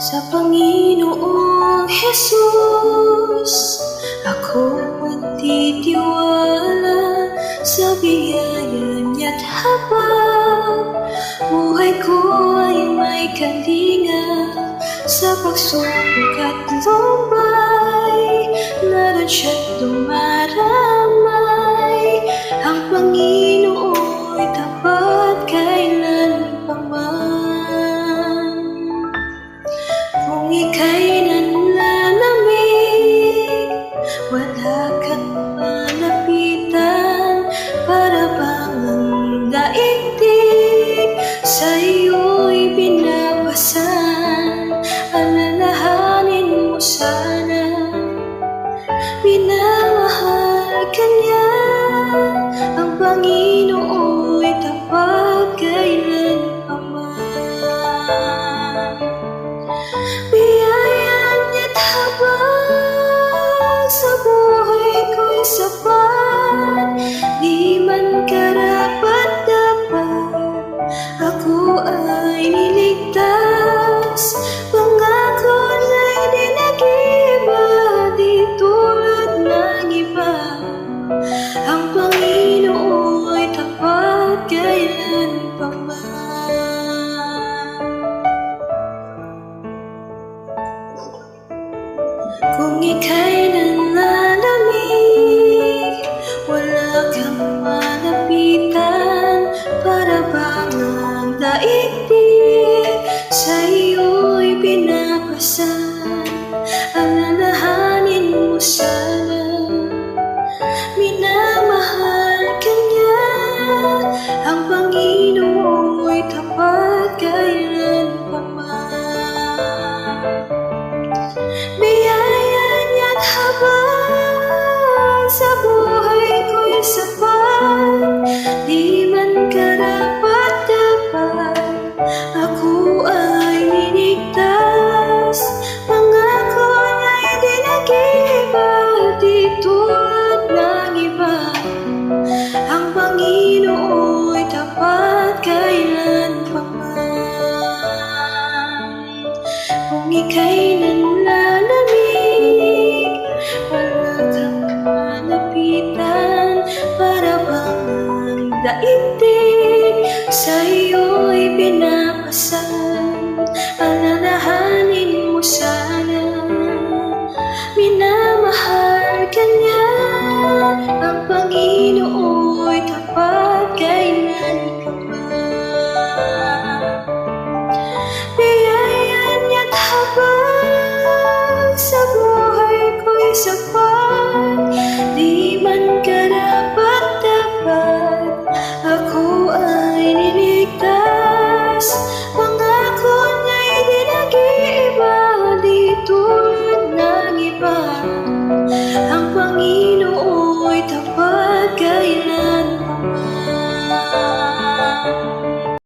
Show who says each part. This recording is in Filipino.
Speaker 1: Sa Panginoong Jesus, ako magtitiwala sa biyaya niya't habang buhay ko ay may kalinga. Sa pagsubok at lumbay, naroon siya't dumaramay. Ang Panginoon ay tapat kailanpaman. Kung ika'y nanlalamig, wala kang malapitan. Para bang ang daigdig sa iyo'y binabasan. Alalahanin mo sana, minamahal ka niya. Ang Panginoo'y tapat kailanpaman. Biyaya niya't habang sa buhay ko'y sapat. Di man karapat-dapat, ako ay niligtas. Pangako na'y di nag-iba, di tulad ng iba. Ang Panginoo'y tapat kailanpaman. Kung ika'y nanlalamig, wala kang malapitan. Para bang ang daigdig sa iyo'y binabasan. Alalahanin mo sana, minamahal ka niya. Ang Panginoo'y tapat kailanpaman. Biyaya niya't habang sa buhay ko'y sapat. Di man karapat-dapat, ako ay niligtas. Pangako na'y di nag-iba, di tulad ng iba. Ang Panginoo'y tapat kailanpaman. Kung ika'y nanlalamig, wala kang malapitan. Para bang ang daigdig sa iyo'y binabasan. Alalahanin mo sana, minamahal ka niya. Ang Panginoon